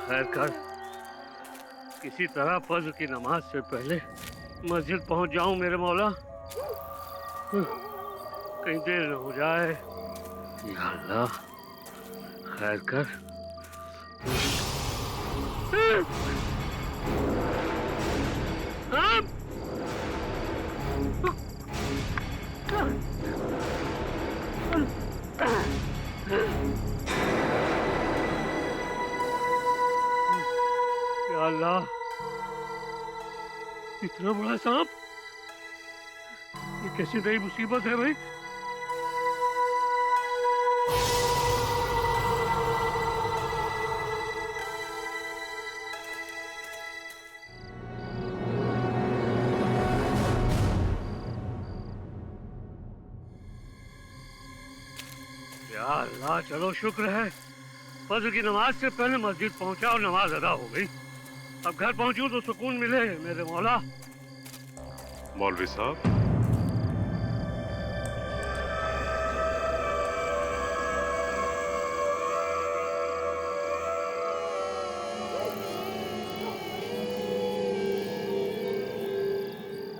खैर कर, किसी तरह फज्र की नमाज से पहले मस्जिद पहुंच जाऊं मेरे मौला। कहीं देर न हो जाए। या अल्लाह, खैर कर। या अल्लाह, इतना बड़ा सांप! ये कैसी नई मुसीबत है भाई? या अल्लाह, चलो शुक्र है फज्र की नमाज से पहले मस्जिद पहुंचा और नमाज अदा हो गई। अब घर पहुंचूं तो सुकून मिले मेरे मौला। मौलवी साहब,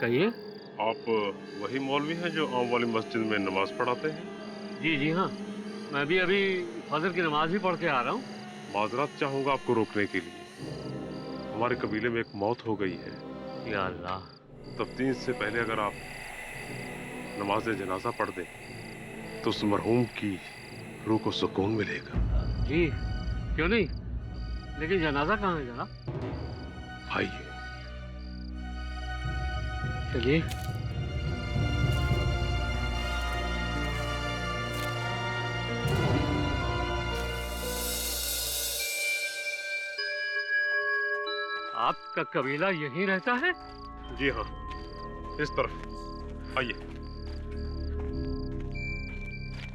कहिए। आप वही मौलवी हैं जो आम वाली मस्जिद में नमाज पढ़ाते हैं? जी जी हाँ, मैं भी अभी फजर की नमाज ही पढ़ के आ रहा हूँ। माजरत चाहूंगा आपको रोकने के लिए। हमारे कबीले में एक मौत हो गई है। या अल्लाह। तफ्तीश से पहले अगर आप नमाज जनाजा पढ़ दें तो उस मरहूम की रूह को सुकून मिलेगा। जी क्यों नहीं, लेकिन जनाजा कहाँ है जनाब? आइए। चलिए। आपका कबीला यहीं रहता है? जी हाँ, इस तरफ आइए।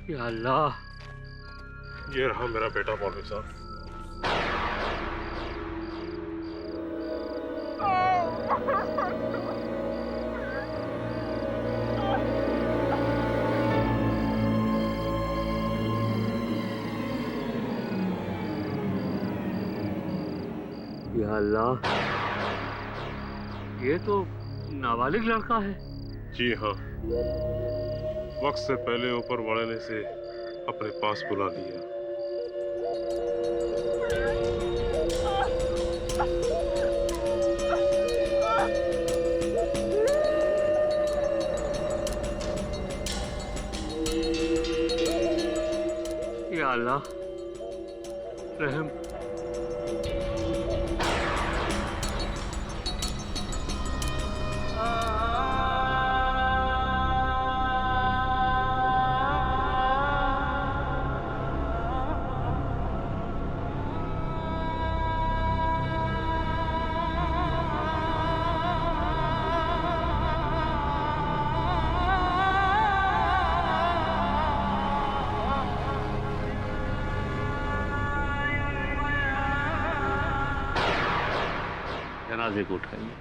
या अल्लाह, ये रहा मेरा बेटा मौलवी साहब। या अल्लाह, ये तो नाबालिग लड़का है। जी हाँ, वक्त से पहले ऊपर वाले ने से अपने पास बुला लिया। या अल्लाह, रहम। जनाजे को उठाइए।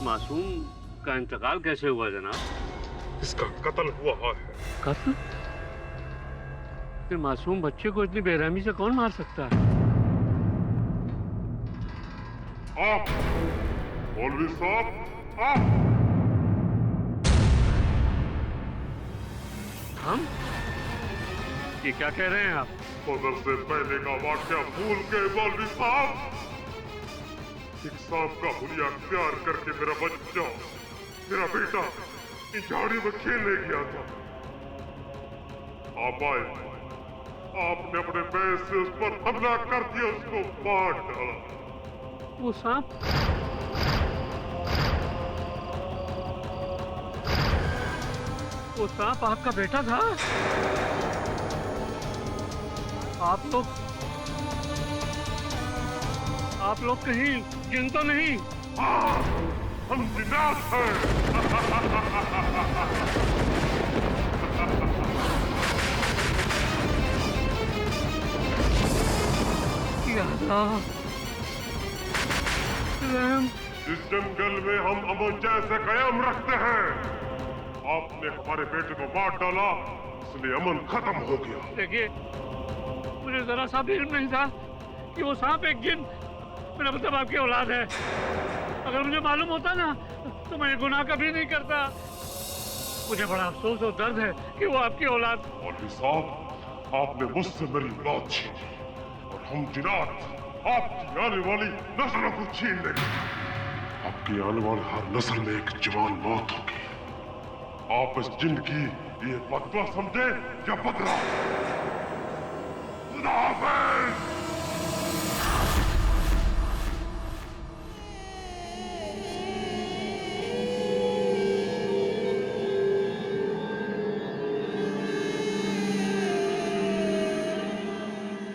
मासूम का इंतकाल कैसे हुआ जनाब? इसका कत्ल हुआ है। कत्ल? फिर मासूम बच्चे को इतनी बेरहमी से कौन मार सकता है? आप मौलवी साहब, आप। हम? ये क्या कह रहे हैं आप? फजर से पहले का वाक्या भूल गए मौलवी साहब? एक सांप का हुलिया प्यार करके मेरा बच्चा, मेरा बेटा इस झाड़ी में खेलने गया था। आप आए, आपने अपने पैर से उस पर हमला कर दिया, उसको मार डाला। वो सांप? वो सांप आपका बेटा था? आप लोग आप लोग कहीं जिन तो नहीं? हाँ, हम जिन्नात हैं। या अल्लाह, रहम। इस जंगल में हम अमन जैसे कयाम रखते हैं। आपने हमारे बेटे को मार डाला, इसलिए अमन खत्म हो गया। देखिए, मुझे जरा सा भी इल्म नहीं था कि वो सांप एक जिन, मेरा मतलब आपकी औलाद है। अगर मुझे मालूम होता ना तो मैं ये गुनाह कभी नहीं करता। मुझे बड़ा अफसोस और दर्द है कि वो आपकी औलाद। मौलवी साहब, आपने मुझसे मेरी औलाद छीनी और हम जिन्नात आपकी आने वाली नस्लों को छीन लेंगे। आपकी आने वाली हर नस्ल में एक जवान मौत होगी। आप इस जिन की ये बदला समझे या बदला? खुदा हाफिज।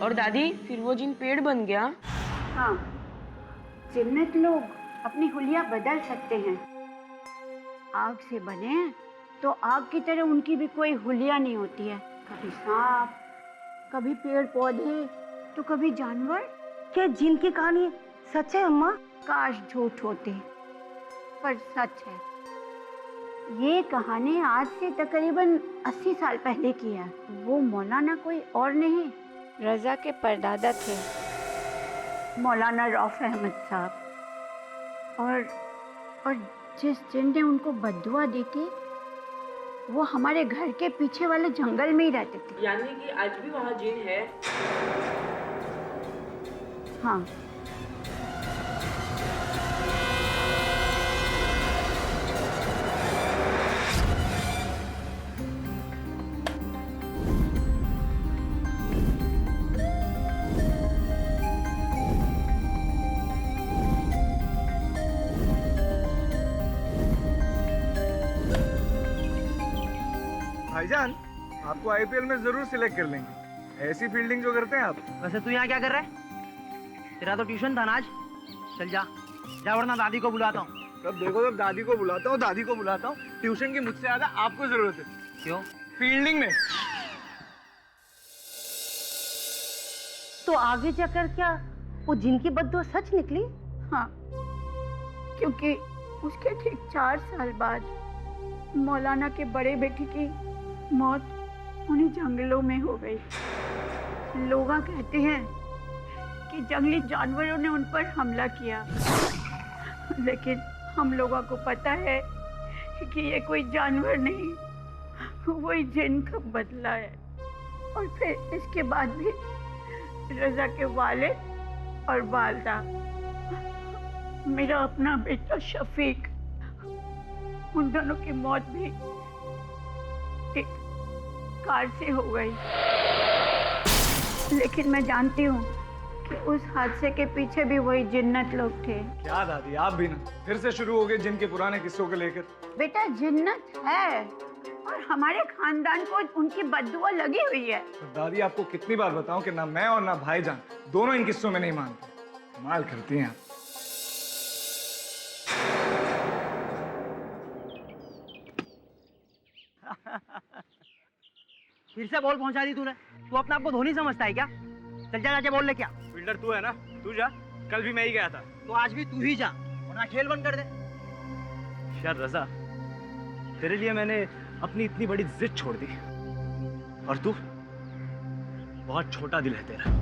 और दादी, फिर वो जिन पेड़ बन गया? हाँ, जिन्नत लोग अपनी हुलिया बदल सकते हैं। आग से बने हैं तो आग की तरह उनकी भी कोई हुलिया नहीं होती है। कभी सांप, कभी पेड़ पौधे, तो कभी जानवर। क्या जिन की कहानी सच है अम्मा? काश झूठ होती, पर सच है। ये कहानी आज से तकरीबन 80 साल पहले की है। वो मौलाना कोई और नहीं, रजा के परदादा थे, मौलाना रऊफ अहमद साहब। और जिस जिन ने उनको बद्दुआ दी थी, वो हमारे घर के पीछे वाले जंगल में ही रहते थे। यानी कि आज भी वहाँ जिन है? हाँ। भाईजान, आपको आईपीएल में जरूर सिलेक्ट कर लेंगे। ऐसी फील्डिंग जो करते हैं आप। वैसे तू यहाँ क्या कर रहा है? तेरा तो ट्यूशन था ना आज। चल जा जा, वरना दादी को बुलाता हूँ। तब देखो, तब दादी को बुलाता हूँ, दादी को बुलाता हूँ। ट्यूशन की मुझसे ज्यादा आपको जरूरत है। क्यों? फील्डिंग में। तो आगे जाकर क्या वो जिन की बद्दुआ सच निकली? हाँ, क्योंकि उसके ठीक 4 साल बाद मौलाना के बड़े बेटे की मौत उन्हीं जंगलों में हो गई। लोग कहते हैं कि जंगली जानवरों ने उन पर हमला किया, लेकिन हम लोगों को पता है कि ये कोई जानवर नहीं, वही जिन का बदला है। और फिर इसके बाद भी रजा के वालिद और वालदा, मेरा अपना बेटा शफीक, उन दोनों की मौत भी एक कार से हो गई। लेकिन मैं जानती हूँ कि उस हादसे के पीछे भी वही जिन्नत लोग थे। क्या दादी, आप भी ना फिर से शुरू हो गए जिन के पुराने किस्सों को लेकर। बेटा, जिन्नत है और हमारे खानदान को उनकी बद्दुआ लगी हुई है। दादी, आपको कितनी बार बताऊं कि ना मैं और ना भाईजान दोनों इन किस्सों में नहीं मानते। कमाल करती हैं आप। फिर से बॉल पहुंचा दी तूने। तू अपने आप को धोनी समझता है क्या? चल जा, जाके बॉल ले क्या। फील्डर तू है ना, तू जा। कल भी मैं ही गया था। तो आज भी तू ही जा, वरना खेल बंद कर दे। यार रजा, तेरे लिए मैंने अपनी इतनी बड़ी जिद छोड़ दी, और तू, बहुत छोटा दिल है तेरा।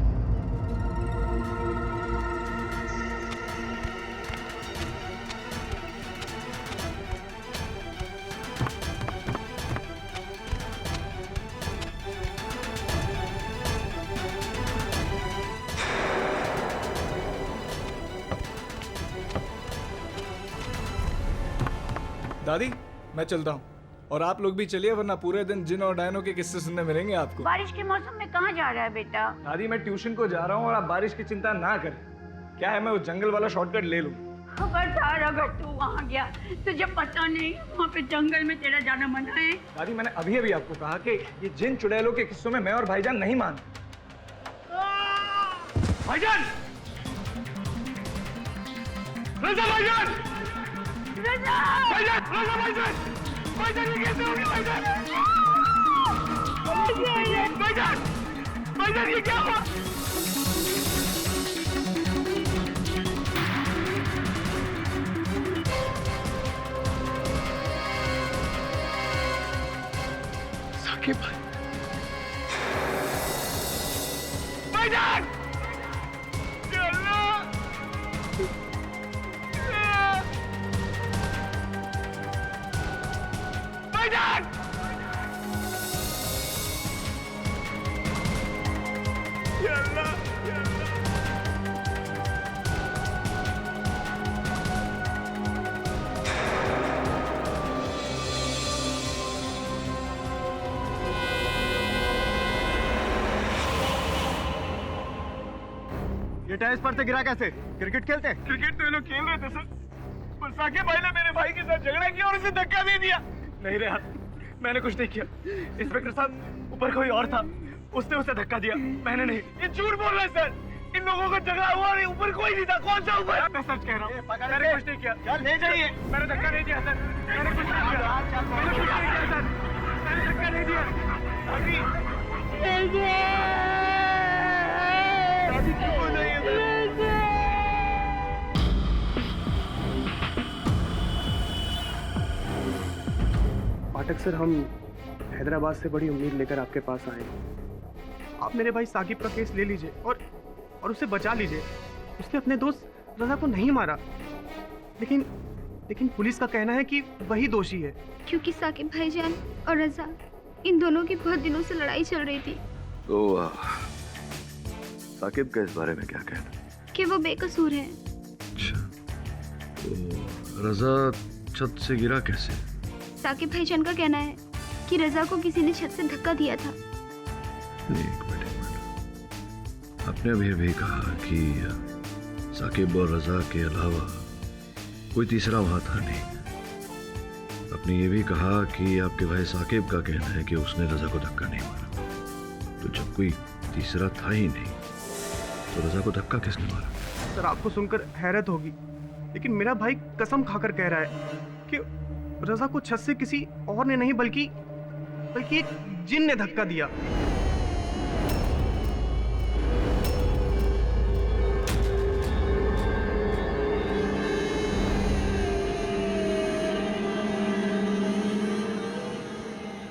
दादी, मैं चलता हूँ, और आप लोग भी चलिए, वरना पूरे दिन जिन और डायनों के किस्से सुनने मिलेंगे आपको। बारिश के मौसम में कहाँ जा रहा है बेटा? दादी, मैं ट्यूशन को जा रहा हूँ और आप बारिश की चिंता ना करें। क्या है, मैं वो जंगल वाला शॉर्टकट ले लूँ। खबरदार, अगर तू वहाँ गया तुझे पता नहीं वहाँ पे जंगल में तेरा जाना मना है। दादी, मैंने अभी अभी आपको कहा कि ये जिन चुड़ैलों के किस्सों में मैं और भाईजान नहीं मानते। भाईजान, रजा भाईजान! रजा! भाईजान! रजा भाईजान! भाईजान ये कैसे हो गया भाईजान? भाईजान! भाईजान ये क्या हुआ? साकिब भाई! भाईजान! या अल्लाह! भाईजान! या अल्लाह! या अल्लाह! ये टाइल्स पर से गिरा कैसे? क्रिकेट खेलते? क्रिकेट तो ये लोग खेल रहे थे सर, पर साकिब भाई ने मेरे भाई के साथ झगड़ा किया और उसे धक्का दे दिया। नहीं रे, मैंने कुछ नहीं किया। इंस्पेक्टर साहब, ऊपर कोई और था, उसने उसे धक्का दिया, मैंने नहीं। ये झूठ बोल रहे हैं सर, इन लोगों का झगड़ा हुआ और ऊपर कोई नहीं था। कौन सा ऊपर? मैं सच कह रहा हूँ, मैंने कुछ नहीं किया। चल ले जाइए। मैंने धक्का नहीं दिया सर, मैंने कुछ नहीं किया। मैंने कुछ नहीं किया सर, मैंने धक्का नहीं दिया। अभी क्यों बोल रही है सर? पाठक सर, हम हैदराबाद से बड़ी उम्मीद लेकर आपके पास आए हैं। आप मेरे भाई साकिब का केस ले लीजिए और उसे बचा लीजिए। उसने अपने दोस्त रजा को नहीं मारा, लेकिन पुलिस का कहना है कि वही दोषी है। क्योंकि साकिब भाईजान और रजा, इन दोनों की बहुत दिनों से लड़ाई चल रही थी। तो साकिब का इस बारे में क्या कहना? कि वो बेकसूर है। अच्छा, तो रजा छत से गिरा कैसे? साकिब भाईजान का कहना है कि रजा को किसी ने छत से धक्का दिया था। एक मिनट। आपने अभी कहा कि साकिब और रजा के अलावा कोई तीसरा वहां था नहीं। आपने ये भी कहा कि आपके भाई साकिब का कहना है कि उसने रजा को धक्का नहीं मारा। तो जब कोई तीसरा था ही नहीं, तो रजा को धक्का किसने मारा? सर, आपको सुनकर हैरत होगी, लेकिन मेरा भाई कसम खाकर कह रहा है कि रजा को छत से किसी और ने नहीं बल्कि एक जिन ने धक्का दिया।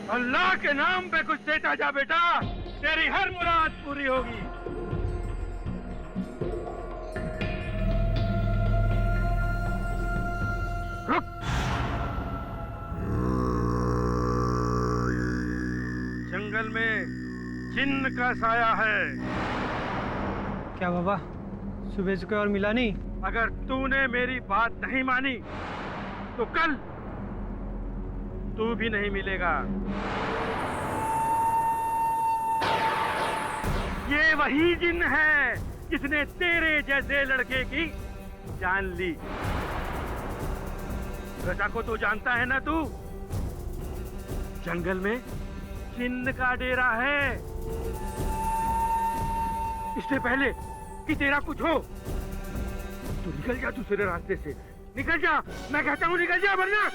अल्लाह के नाम पे कुछ देता जा बेटा, तेरी हर मुराद पूरी होगी। रुक! जंगल में जिन्न का साया है। क्या बाबा, सुबह से कोई और मिला नहीं? अगर तूने मेरी बात नहीं मानी तो कल तू भी नहीं मिलेगा। ये वही जिन्न है जिसने तेरे जैसे लड़के की जान ली। रजा को तो जानता है ना तू? जंगल में जिन्न का डेरा है। इससे पहले कि तेरा कुछ हो, तू निकल जा दूसरे रास्ते से। निकल जा, मैं कहता हूँ निकल जा, वरना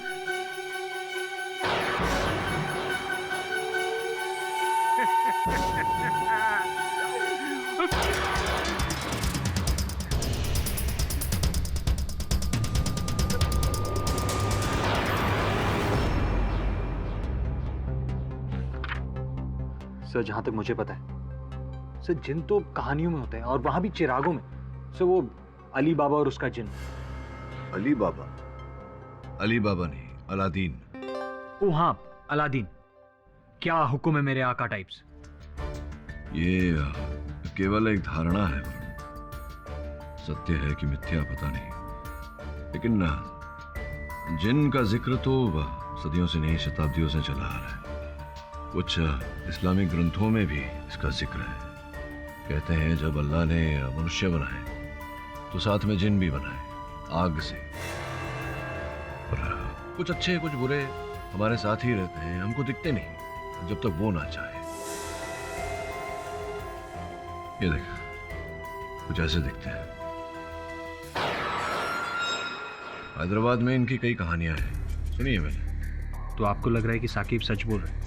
सर, जहां तक मुझे पता है सर, जिन तो कहानियों में होते हैं और वहां भी चिरागों में। सर, वो अली बाबा और उसका जिन। अली बाबा? अली बाबा नहीं, अलादीन। ओ हाँ, अलादीन। क्या हुक्म है मेरे आका टाइप्स? ये केवल एक धारणा है, सत्य है कि मिथ्या पता नहीं। लेकिन जिन का जिक्र तो सदियों से नहीं, शताब्दियों से चला आ रहा है। कुछ इस्लामिक ग्रंथों में भी इसका जिक्र है। कहते हैं जब अल्लाह ने मनुष्य बनाए तो साथ में जिन भी बनाए, आग से। और कुछ अच्छे कुछ बुरे हमारे साथ ही रहते हैं, हमको दिखते नहीं जब तक वो ना चाहे। ये देख, कुछ ऐसे दिखते हैं। हैदराबाद में इनकी कई कहानियां हैं, सुनिए मैंने। तो आपको लग रहा है कि साकिब सच बोल रहे हैं?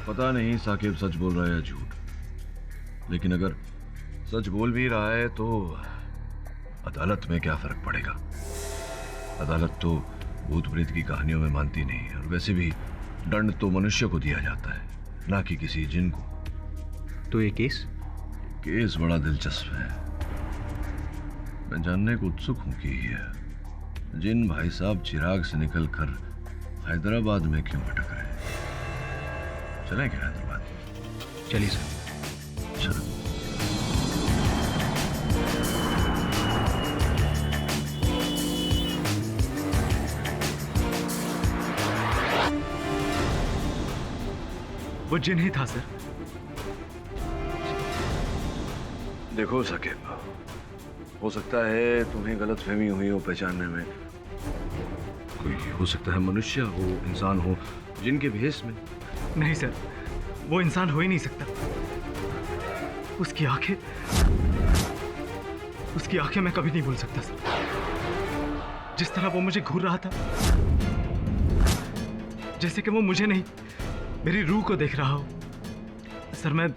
पता नहीं साकिब सच बोल रहा है या झूठ, लेकिन अगर सच बोल भी रहा है तो अदालत में क्या फर्क पड़ेगा? अदालत तो भूत प्रेत की कहानियों में मानती नहीं, और वैसे भी दंड तो मनुष्य को दिया जाता है, ना कि किसी जिन को। तो ये केस बड़ा दिलचस्प है। मैं जानने को उत्सुक हूं कि जिन भाई साहब चिराग से निकलकर हैदराबाद में क्यों भटक रहे हैं। चलें क्या हैदराबाद? चलिए सर। चलो। वो जिन ही था सर। देखो साकिब, हो सकता है तुम्हें गलतफहमी हुई हो पहचानने में। कोई हो सकता है मनुष्य हो, इंसान हो, जिनके भेष में। नहीं सर, वो इंसान हो ही नहीं सकता। उसकी आंखें मैं कभी नहीं भूल सकता सर। जिस तरह वो मुझे घूर रहा था, जैसे कि वो मुझे नहीं, मेरी रूह को देख रहा हो। सर, मैं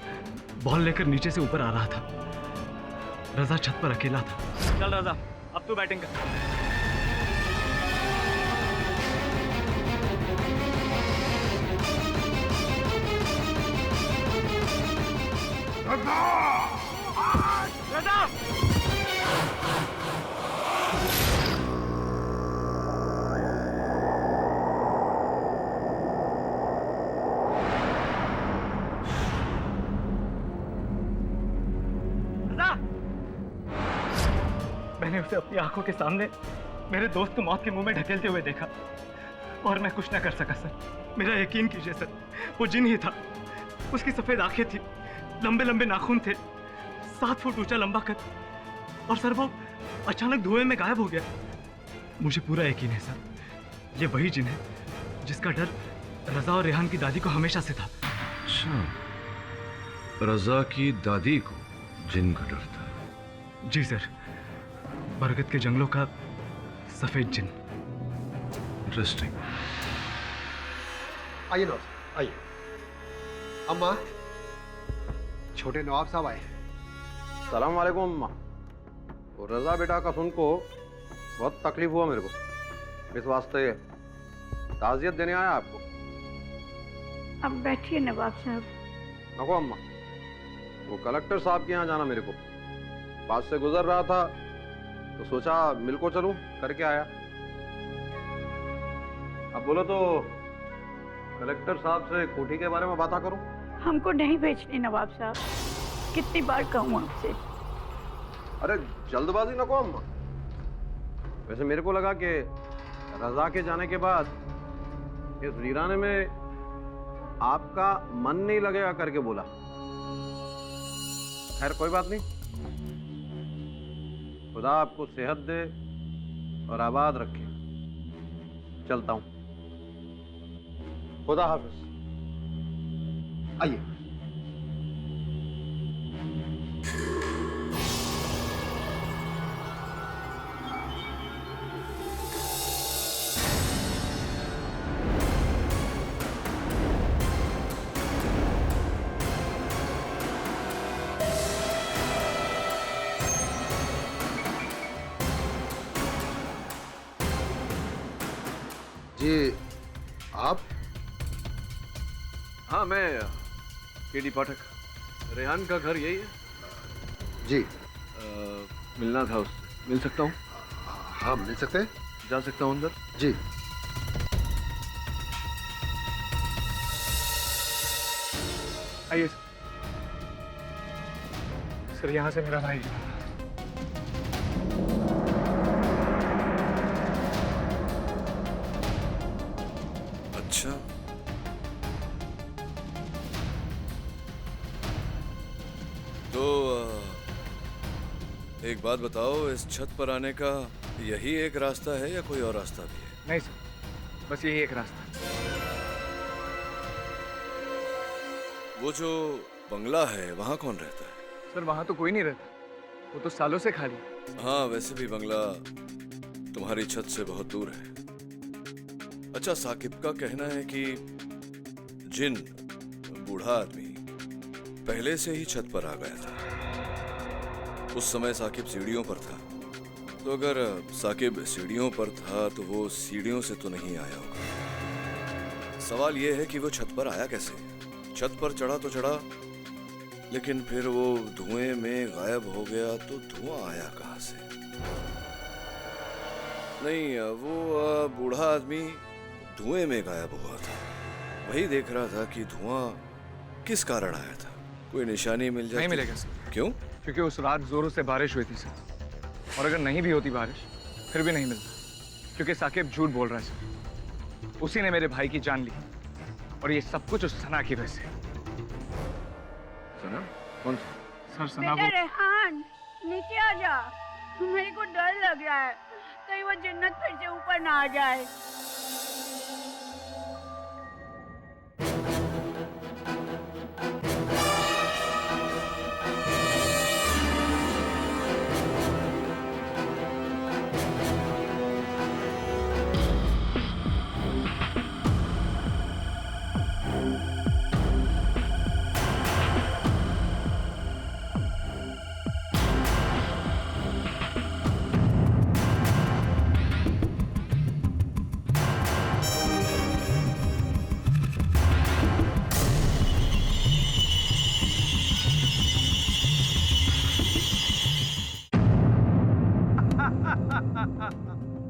बॉल लेकर नीचे से ऊपर आ रहा था। रजा छत पर अकेला था। चल रजा, अब तू बैटिंग कर। मैंने उसे अपनी आंखों के सामने मेरे दोस्त को मौत के मुंह में ढकेलते हुए देखा, और मैं कुछ ना कर सका सर। मेरा यकीन कीजिए सर, वो जिन ही था। उसकी सफेद आंखें थी, लंबे लंबे नाखून थे, 7 फुट ऊंचा लंबा कद, और सर वो अचानक धुएं में गायब हो गया। मुझे पूरा यकीन है सर, ये वही जिन है जिसका डर रजा और रेहान की दादी को हमेशा से था। अच्छा, रजा की दादी को जिन का डर था? जी सर, बरगद के जंगलों का सफेद जिन। इंटरेस्टिंग। आइए नवाब, आइए। अम्मा, छोटे नवाब साहब आए हैं। सलाम वालेकुम अम्मा। वो रजा बेटा का सुन को बहुत तकलीफ हुआ मेरे को, इस वास्ते ताज़ियत देने आया आपको। अब बैठिए नवाब साहब। नको अम्मा, वो कलेक्टर साहब के यहाँ जाना मेरे को, पास से गुजर रहा था तो सोचा मिल को चलूं, करके आया। अब बोलो तो कलेक्टर साहब से कोठी के बारे में बात करूं? हमको नहीं बेचनी नवाब साहब, कितनी बार कहूँ आपसे। अरे जल्दबाजी नको अम्मा। वैसे मेरे को लगा कि रजा के जाने के बाद इस वीराने में आपका मन नहीं लगेगा करके बोला। खैर कोई बात नहीं, खुदा आपको सेहत दे और आबाद रखे। चलता हूं, खुदा हाफिज। आइए। जी आप? हाँ, मैं केडी पाठक। रेहान का घर यही है? जी। मिलना था उससे, मिल सकता हूँ? हाँ मिल सकते हैं। जा सकता हूँ अंदर? जी। आइए सर, यहाँ से मेरा भाई। अच्छा, तो एक बात बताओ, इस छत पर आने का यही एक रास्ता है या कोई और रास्ता भी है? नहीं सर, बस यही एक रास्ता। वो जो बंगला है, वहाँ कौन रहता है? सर वहाँ तो कोई नहीं रहता, वो तो सालों से खाली है। हाँ, वैसे भी बंगला तुम्हारी छत से बहुत दूर है। अच्छा, साकिब का कहना है कि जिन बूढ़ा आदमी पहले से ही छत पर आ गया था। उस समय साकिब सीढ़ियों पर था, तो अगर साकिब सीढ़ियों पर था तो वो सीढ़ियों से तो नहीं आया होगा। सवाल ये है कि वो छत पर आया कैसे? छत पर चढ़ा तो चढ़ा, लेकिन फिर वो धुएं में गायब हो गया, तो धुआं आया कहाँ से? नहीं, वो बूढ़ा आदमी धुएं में गायब हुआ था। वही देख रहा था कि धुआं किस कारण आया था। कोई निशानी मिल जाए? नहीं मिलेगा सर। क्यों? क्योंकि उस रात जोरों से बारिश हुई थी सर, और अगर नहीं भी होती बारिश फिर भी नहीं मिलता, क्योंकि साकिब झूठ बोल रहा है सर। उसी ने मेरे भाई की जान ली, और ये सब कुछ उस सना की वजह से। सना? कौन सा? सर सना बेटा रेहान, नीचे आ जा। मेरे को डर लग रहा है, कहीं वो जन्नत फिर से ऊपर ना आ जाए।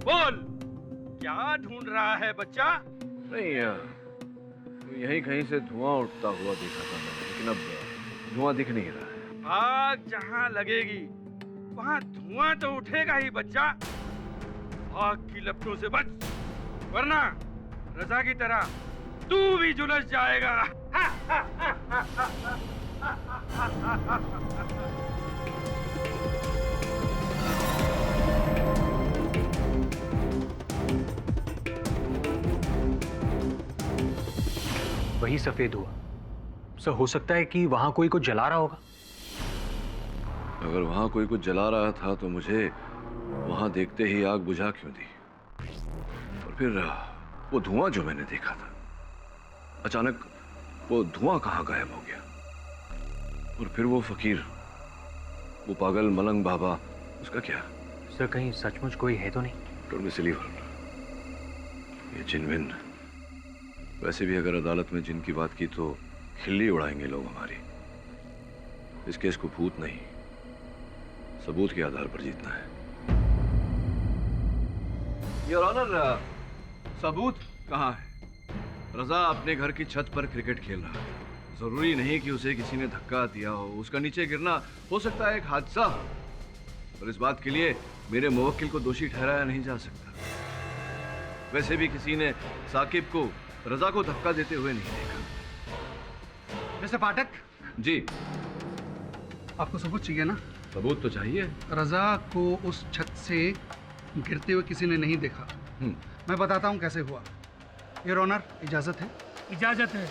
बोल, क्या ढूंढ रहा है बच्चा? नहीं, यहीं कहीं से धुआं उठता हुआ देखा था मैंने, लेकिन अब धुआं दिख नहीं रहा है। आग जहां लगेगी वहां धुआं तो उठेगा ही बच्चा। आग की लपटों से बच, वरना रजा की तरह तू भी झुलस जाएगा। वही सफेद हुआ सर। हो सकता है कि वहां कोई कुछ जला रहा होगा। अगर वहां कोई कुछ जला रहा था तो मुझे वहां देखते ही आग बुझा क्यों दी? और फिर वो धुआं जो मैंने देखा था, अचानक वो धुआं कहाँ गायब हो गया? और फिर वो फकीर, वो पागल मलंग बाबा, उसका क्या? सर कहीं सचमुच कोई है तो नहीं? डोंट बी सिली वरुण, ये जिन-विन। वैसे भी अगर अदालत में जिन की बात की तो खिल्ली उड़ाएंगे लोग हमारी। इस केस को भूत नहीं, सबूत के आधार पर जीतना है। योर ऑनर, सबूत कहाँ है? रजा अपने घर की छत पर क्रिकेट खेल रहा है। जरूरी नहीं कि उसे किसी ने धक्का दिया हो। उसका नीचे गिरना हो सकता है एक हादसा, और इस बात के लिए मेरे मुवक्किल को दोषी ठहराया नहीं जा सकता। वैसे भी किसी ने साकिब को रजा को धक्का देते हुए नहीं देखा। मिस्टर पाठक जी, आपको सबूत चाहिए ना? सबूत तो चाहिए। रजा को उस छत से गिरते हुए किसी ने नहीं देखा। मैं बताता हूँ कैसे हुआ। योर ऑनर, इजाजत है? इजाजत है।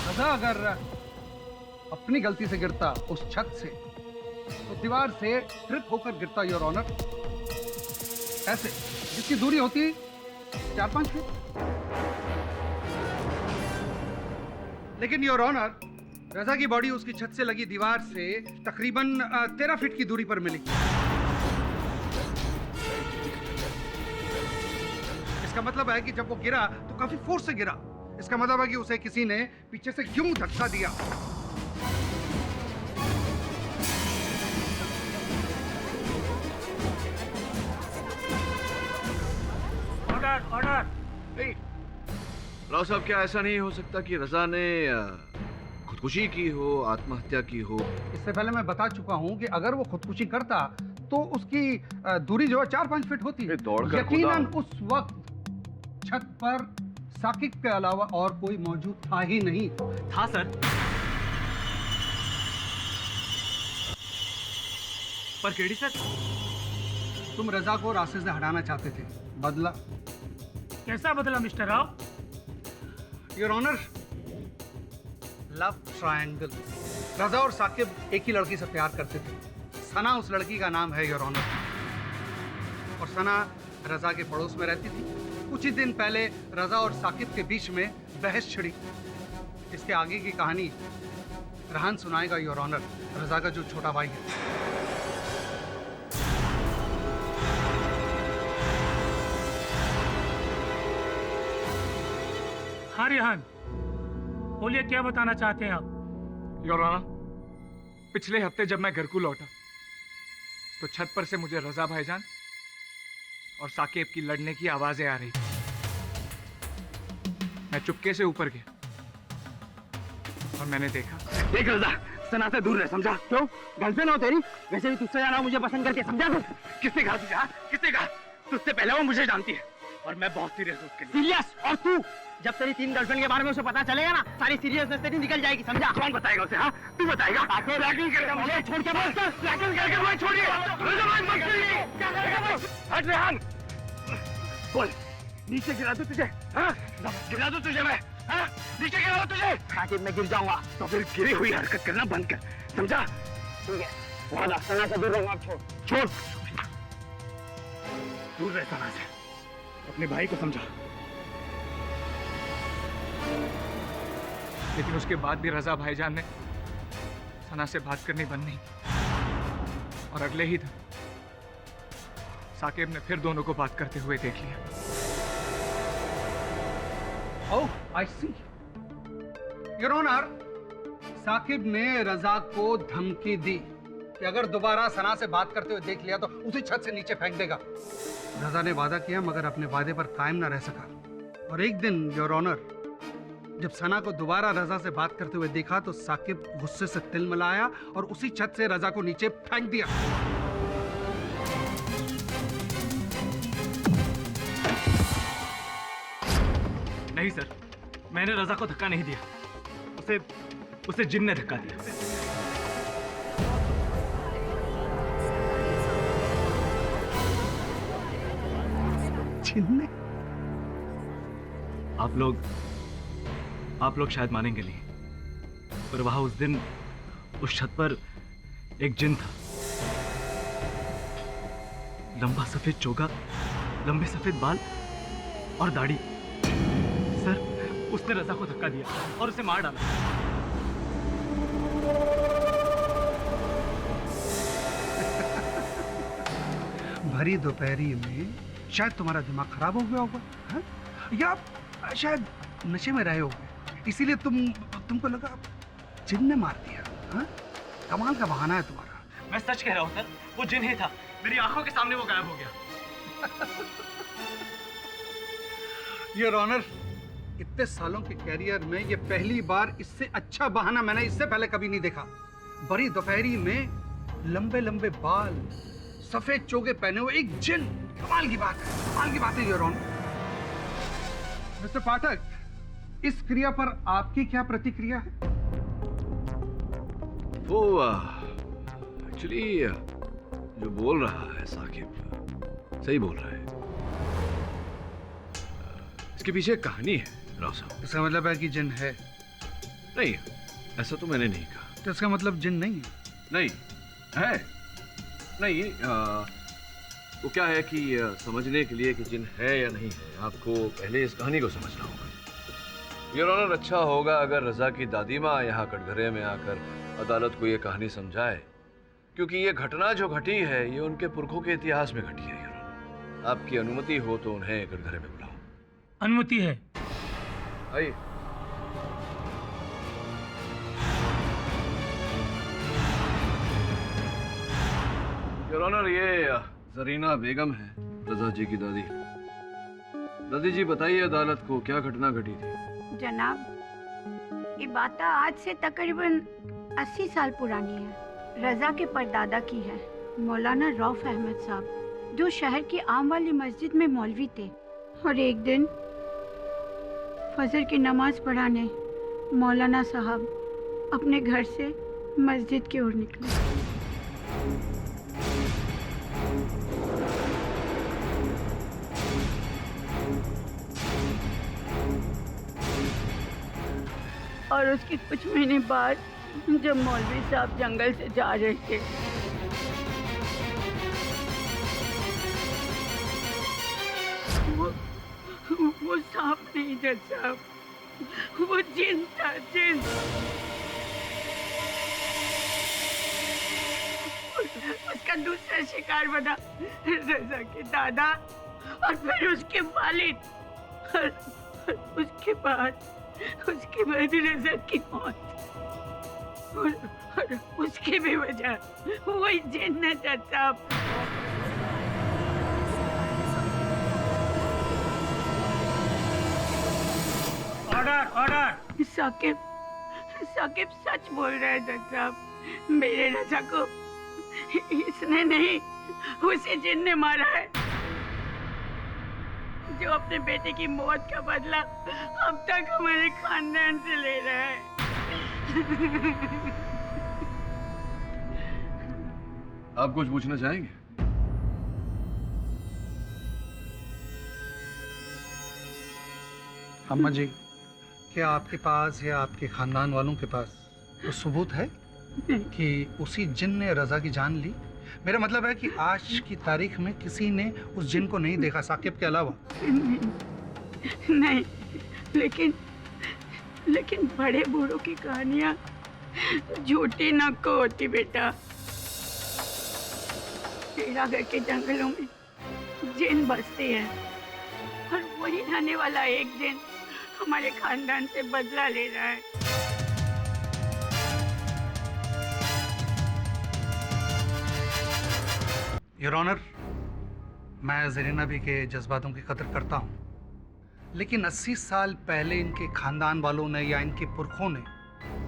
रजा अगर अपनी गलती से गिरता उस छत से, तो दीवार से ट्रिप होकर गिरता योर ऑनर, ऐसे जिसकी दूरी होती 4-5 फीट। लेकिन योर ऑनर, रजा की बॉडी उसकी छत से लगी दीवार से तकरीबन 13 फीट की दूरी पर मिली। इसका मतलब है कि जब वो गिरा तो काफी फोर्स से गिरा। इसका मतलब है कि उसे किसी ने पीछे से क्यों धक्का दिया। Order, order. राव साहब, क्या ऐसा नहीं हो सकता कि रजा ने खुदकुशी की हो, आत्महत्या की हो? इससे पहले मैं बता चुका हूं कि अगर वो खुदकुशी करता तो उसकी दूरी जो है 4-5 फीट होती। यकीनन उस वक्त छत पर साकिब के अलावा और कोई मौजूद था ही नहीं। था सर, पर केडी सर, तुम रजा को रास्ते से हटाना चाहते थे। बदला? कैसा बदला mister Rao? Your honour, love triangle. Raza और साकिब एक ही लड़की से प्यार करते थे। सना उस लड़की का नाम है, योर ऑनर। और सना रजा के पड़ोस में रहती थी। कुछ ही दिन पहले रजा और साकिब के बीच में बहस छिड़ी। इसके आगे की कहानी रहन सुनाएगा योर ऑनर, रजा का जो छोटा भाई है। हाँ रिहान, बोलिए क्या बताना चाहते हैं आप? योर ऑनर, पिछले हफ्ते जब मैं घर को लौटा तो छत पर से मुझे रजा भाईजान और साकिब की लड़ने की आवाजें आ रही थी। मैं चुपके से ऊपर गया और मैंने देखा। देख रजा, सना से दूर रह, समझा? क्यों? गर्लफ्रेंड हो तेरी? वैसे भी तुझसे ज्यादा मुझे पसंद करके, समझा तू? किसने कहा तुझे? किसने कहा? तुझसे पहले वो मुझे जानती है और मैं बहुत सीरियस हूँ उसके लिए। सीरियस? और तू? जब तेरी 3 गर्लफ्रेंड के बारे में उसे पता चलेगा ना, सारी सीरियसनेस तेरी निकल जाएगी, समझा? कौन बताएगा उसे? हाँ, तू बताएगा? रैगिंग करके मुझे छोड़ के बोल, रैगिंग करके मुझे छोड़िए। हट रेहान, बोल, नीचे गिरा दूं तुझे? हाँ, गिरा दूं तुझे मैं? हाँ, नीचे गिरा दूं तुझे? साकिब मैं गिर जाऊंगा तो फिर गिरी हुई हरकत करना बंद कर, समझा? ठीक है, वादा, सना से दूर रहूंगा। छोड़, दूर रह सना से। अपने भाई को समझा। लेकिन उसके बाद भी रजा भाईजान ने सना से बात करनी बंद नहीं की। और अगले ही दिन साकिब ने फिर दोनों को बात करते हुए देख लिया। ओह, आई सी। योर ऑनर, साकिब ने रजा को धमकी दी कि अगर दोबारा सना से बात करते हुए देख लिया तो उसी छत से नीचे फेंक देगा। रजा ने वादा किया मगर अपने वादे पर कायम ना रह सका। और एक दिन योर ऑनर, जब सना को दोबारा रजा से बात करते हुए देखा तो साकिब गुस्से से तिलमिलाया और उसी छत से रजा को नीचे फेंक दिया। नहीं सर, मैंने रजा को धक्का नहीं दिया, उसे जिन ने धक्का दिया। जिन ने? आप लोग शायद मानेंगे नहीं, पर वहां उस दिन उस छत पर एक जिन था। लंबा सफेद चोगा, लंबे सफेद बाल और दाढ़ी। सर, उसने रजा को धक्का दिया और उसे मार डाला। भरी दोपहरी में शायद तुम्हारा दिमाग खराब हो गया होगा, हा? या शायद नशे में रहे होगे, इसीलिए तुमको लगा जिन ने मार दिया। हा? कमाल का बहाना है तुम्हारा। मैं सच कह रहा हूँ सर, वो जिन ही था, मेरी आंखों के सामने वो गायब हो गया। योर ऑनर, इतने सालों के कैरियर में ये पहली बार इससे अच्छा बहाना मैंने इससे पहले कभी नहीं देखा। बड़ी दोपहरी में लंबे लंबे बाल, सफेद चोगे पहने हुए एक जिन, कमाल की बात है, कमाल की बात है योर ऑनर। मिस्टर पाठक, इस क्रिया पर आपकी क्या प्रतिक्रिया है? वो एक्चुअली जो बोल रहा है साकिब सही बोल रहा है। इसके पीछे एक कहानी है राव साहब। इसका मतलब है कि जिन है? नहीं, ऐसा तो मैंने नहीं कहा। तो इसका मतलब जिन नहीं है? नहीं है, नहीं। वो क्या है कि समझने के लिए कि जिन है या नहीं है, आपको पहले इस कहानी को समझना होगा। योर ऑनर, अच्छा होगा अगर रजा की दादी माँ यहाँ कटघरे में आकर अदालत को ये कहानी समझाए, क्योंकि ये घटना जो घटी है ये उनके पुरखों के इतिहास में घटी है। योर ऑनर, आपकी अनुमति हो तो उन्हें कटघरे में बुलाओ। अनुमति है। आइए। योर ऑनर, ये जरीना बेगम है, रजा जी की दादी। दादी जी, बताइए अदालत को क्या घटना घटी थी? जनाब, ये बात आज से तकरीबन 80 साल पुरानी है। रजा के परदादा की है, मौलाना रऊफ अहमद साहब, जो शहर की आम वाली मस्जिद में मौलवी थे। और एक दिन फजर की नमाज पढ़ाने मौलाना साहब अपने घर से मस्जिद की ओर निकले। और उसके कुछ महीने बाद जब मौलवी साहब जंगल से जा रहे थे, वो सांप नहीं जज साहब, वो जिन था, जिन। उसका दूसरा शिकार बना रजा के दादा और फिर उसके वालिद, और उसके बाद रजा की मौत, और उसकी भी वजह वही जिन है जज साहब। Order, order. साकिब सच बोल रहा है जज साहब। मेरे रजा को इसने नहीं, उसे जिन ने मारा है, जो अपने बेटे की मौत का बदला अब तक हमारे खानदान से ले रहा है। आप कुछ पूछना चाहेंगे? अम्मा जी, क्या आपके पास या आपके खानदान वालों के पास तो सबूत है कि उसी जिन ने रजा की जान ली? मेरा मतलब है कि आज की तारीख में किसी ने उस जिन को नहीं देखा साकिब के अलावा। नहीं, लेकिन बड़े बूढ़ों की कहानियां झूठी न को होती बेटा। टेढ़ागढ़ के जंगलों में जिन बसते हैं, और वही रहने वाला एक जिन हमारे खानदान से बदला ले रहा है। योर ऑनर, मैं ज़रीना बी के जज्बातों की कदर करता हूँ, लेकिन 80 साल पहले इनके खानदान वालों ने या इनके पुरखों ने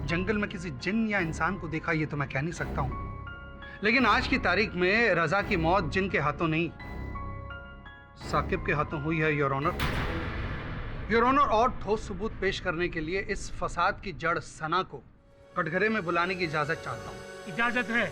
जंगल में किसी जिन या इंसान को देखा, ये तो मैं कह नहीं सकता हूँ। लेकिन आज की तारीख में रजा की मौत जिन के हाथों नहीं, साकिब के हाथों हुई है योर ऑनर। योर ऑनर, और ठोस सबूत पेश करने के लिए इस फसाद की जड़ सना को कटघरे में बुलाने की इजाजत चाहता हूँ। इजाजत है।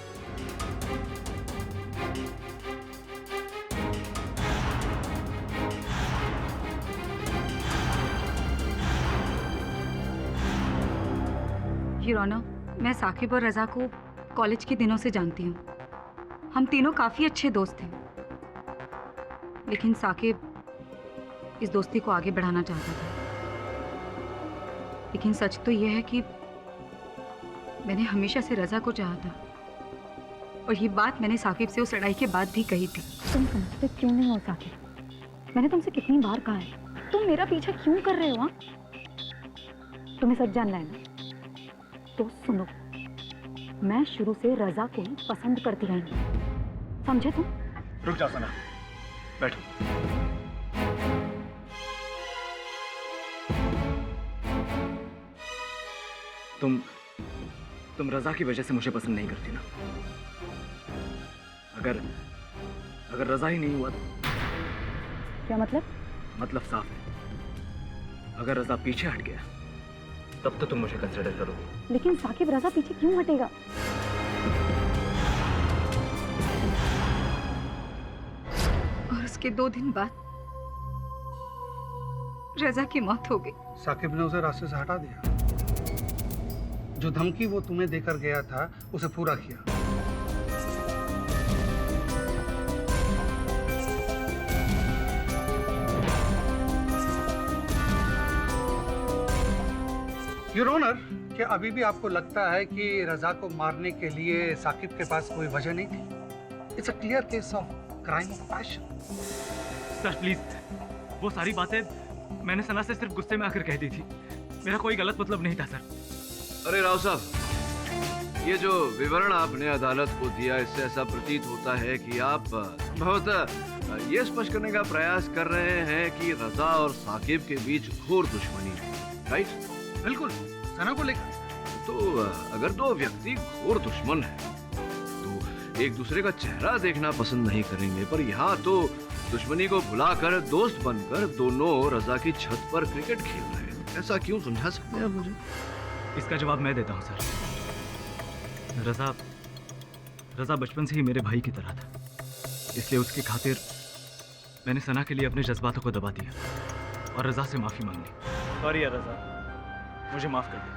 योर ऑनर, मैं साकिब और रजा को कॉलेज के दिनों से जानती हूँ। हम तीनों काफी अच्छे दोस्त हैं, लेकिन साकिब इस दोस्ती को आगे बढ़ाना चाहता था। लेकिन सच तो यह है कि मैंने हमेशा से रजा को चाहा था, और ये बात मैंने साकिब से उस लड़ाई के बाद भी कही थी। तुम समझते क्यों नहीं हो साकिब? मैंने तुमसे कितनी बार कहा है, तुम मेरा पीछा क्यों कर रहे हो? हाँ, तुम्हें सच जानना है ना? तो सुनो, मैं शुरू से रजा को ही पसंद करती रही हूँ, समझे तुम? रुक जाओ सना, बैठो। तुम रजा की वजह से मुझे पसंद नहीं करती ना? अगर रजा ही नहीं हुआ तो? क्या मतलब? मतलब साफ है, अगर रजा पीछे हट गया तब तो तुम मुझे कंसिडर करोगे। लेकिन साकिब रजा पीछे क्यों हटेगा? और उसके 2 दिन बाद रजा की मौत हो गई। साकिब ने उसे रास्ते से हटा दिया। जो धमकी वो तुम्हें देकर गया था, उसे पूरा किया। योर ऑनर, क्या अभी भी आपको लगता है कि रजा को मारने के लिए साकिब के पास कोई वजह नहीं थी? It's a clear case of crime of passion. Sir please, वो सारी बातें मैंने सना से सिर्फ गुस्से में आकर कह दी थी। मेरा कोई गलत मतलब नहीं था सर। अरे राव साहब, ये जो विवरण आपने अदालत को दिया, इससे ऐसा प्रतीत होता है कि आप बहुत ये स्पष्ट करने का प्रयास कर रहे हैं कि रजा और साकिब के बीच घोर दुश्मनी है, राइट? बिल्कुल, सना को लेकर। तो अगर 2 व्यक्ति घोर दुश्मन हैं, तो एक दूसरे का चेहरा देखना पसंद नहीं करेंगे, पर यहाँ तो दुश्मनी को भुलाकर दोस्त बनकर दोनों रजा की छत पर क्रिकेट खेल रहे हैं। ऐसा क्यों? समझा सकते हैं मुझे? इसका जवाब मैं देता हूँ सर। रजा बचपन से ही मेरे भाई की तरह था, इसलिए उसकी खातिर मैंने सना के लिए अपने जज्बातों को दबा दिया और रजा से माफी मांग ली। सॉरी यार रजा, मुझे माफ कर दे।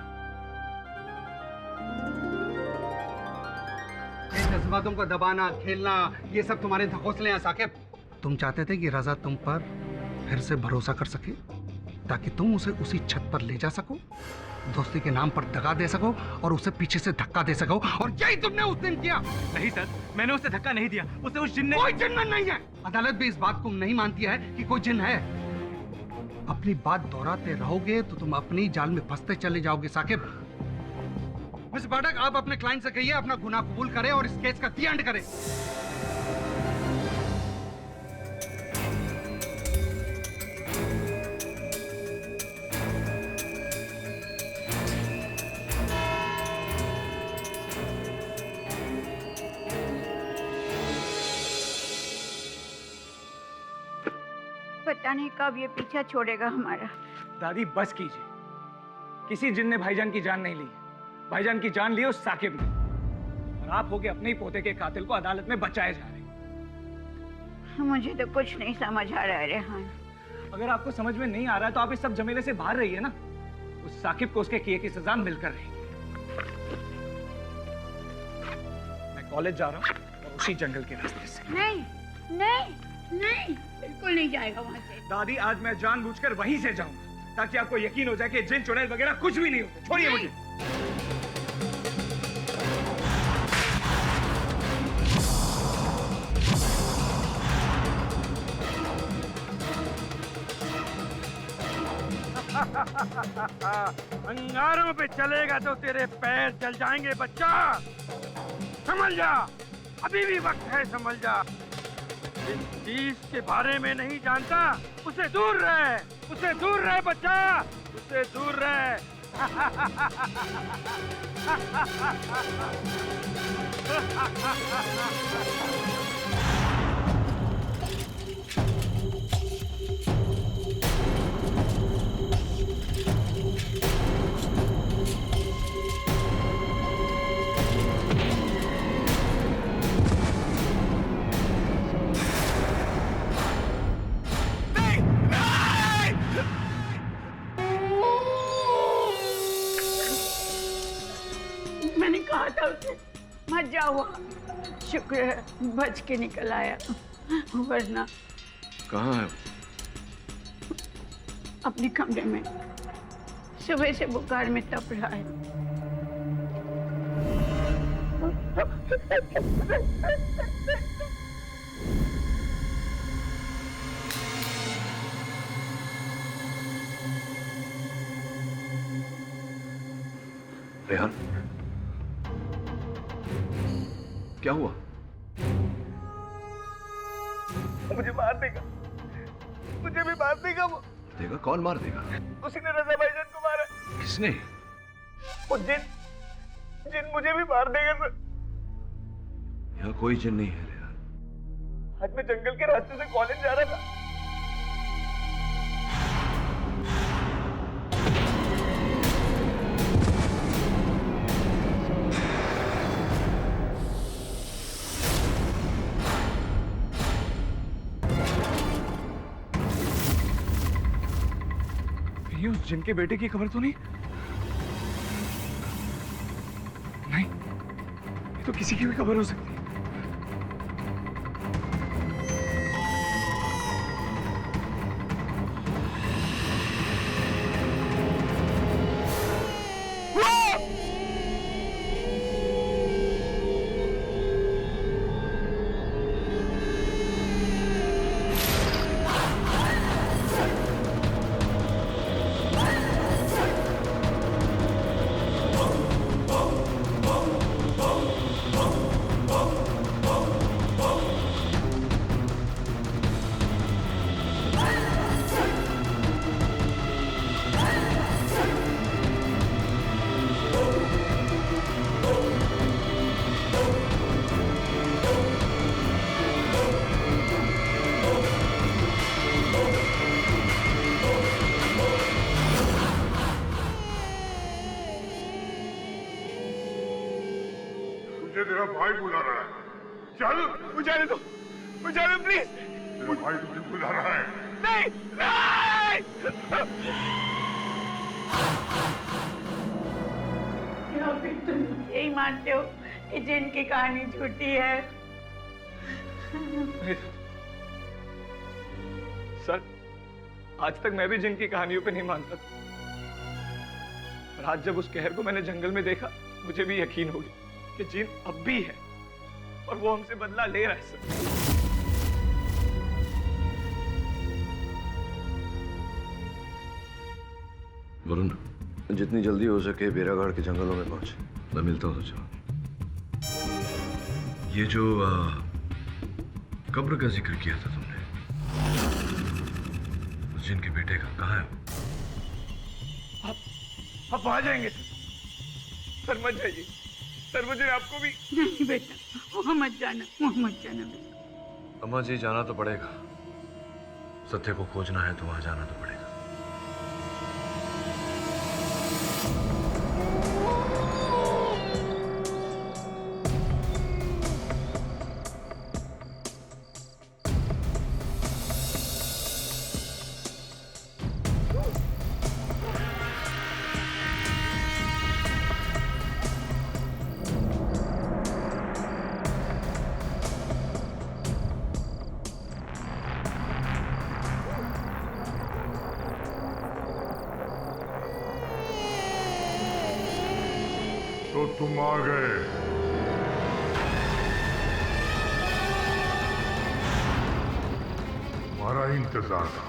ये जज्बातों को दबाना, खेलना, ये सब तुम्हारे घोंसले हैं साकिब। तुम चाहते थे कि रजा तुम पर फिर से भरोसा कर सके, ताकि तुम उसे उसी छत पर ले जा सको, दोस्ती के नाम पर दगा दे सको और उसे पीछे से धक्का दे सको, और यही तुमने उस दिन किया। नहीं सर, मैंने उसे धक्का नहीं दिया, उसे उस जिन ने... कोई जिन नहीं है। अदालत भी इस बात को नहीं मानती है कि कोई जिन है। अपनी बात दोहराते रहोगे तो तुम अपनी जाल में फंसते चले जाओगे साकिब। मिस्टर पाठक, आप अपने क्लाइंट से कहिए अपना गुनाह कबूल करे और इस केस का दी एंड करे। पता नहीं कब ये पीछा छोड़ेगा हमारा। दादी बस कीजिए, किसी जिन ने भाईजान की जान नहीं ली, भाईजान की जान ली उस साकिब ने, और आप होके अपने ही पोते के कातिल को अदालत में बचाए जा रहे। मुझे तो कुछ नहीं समझ आ रहा है रेहान। अगर आपको समझ में नहीं आ रहा है तो आप इस सब झमेले से बाहर रहिए ना, उस साकिब को उसके किए की सजा मिलकर रहेगी। मैं कॉलेज जा रहा हूँ और उसी जंगल के रास्ते से। नहीं नहीं नहीं, बिल्कुल नहीं जाएगा वहां से। दादी, आज मैं जानबूझकर वहीं से जाऊंगा ताकि आपको यकीन हो जाए कि जिन चुड़ैल वगैरह कुछ भी नहीं होते। छोड़िए मुझे। अंगारों पे चलेगा तो तेरे पैर जल जाएंगे बच्चा। समझ जा, अभी भी वक्त है, समझ जा। जिस चीज के बारे में नहीं जानता उसे दूर रहे, उसे दूर रहे बच्चा, उसे दूर रहे। मैंने कहा था उसे मत जाओ, शुक्र है बच के निकल आया, वरना कहाँ है? अपने कमरे में सुबह से बुखार में तप रहा है। रेहान, क्या हुआ? मुझे मार देगा, मुझे भी मार देगा वो। देगा? कौन मार देगा? उसी ने रजा भाईजान को मारा। किसने? वो जिन मुझे भी मार देगा सर। यहाँ कोई जिन नहीं है रेहान। आज मैं जंगल के रास्ते से कॉलेज जा रहा था। ये उस जिन के बेटे की खबर तो नहीं? नहीं, ये तो किसी की भी खबर हो सकती है। तेरा भाई बुला रहा है, चल। मुझे दो प्लीज। तेरा भाई तुझे बुला रहा है। नहीं, नहीं। तो फिर तुम यही मानते हो कि जिन की कहानी झूठी है? सर, आज तक मैं भी जिन की कहानियों पे नहीं मानता था, और आज जब उस कहर को मैंने जंगल में देखा, मुझे भी यकीन हो गया कि जिन अब भी है और वो हमसे बदला ले रहा है। सर, वरुण, जितनी जल्दी हो सके बेरागढ़ के जंगलों में पहुंचे। मैं मिलता हूँ तुझे। ये जो कब्र का जिक्र किया था तुमने, उस जिनके बेटे का, कहाँ है? आप वहां जाएंगे सर? सर मत जाइए सर, मुझे आपको भी। नहीं बेटा, वहाँ मत जाना, वहाँ मत जाना बेटा। अम्मा जी, जाना तो पड़ेगा। सत्य को खोजना है तो वहां जाना तो पड़ेगा। तो तुम आ गए। तुम्हारा इंतजार था।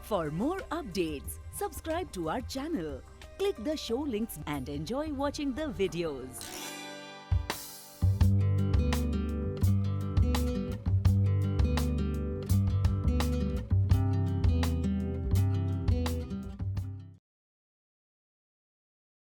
For more updates, subscribe to our channel, click the show links and enjoy watching the videos.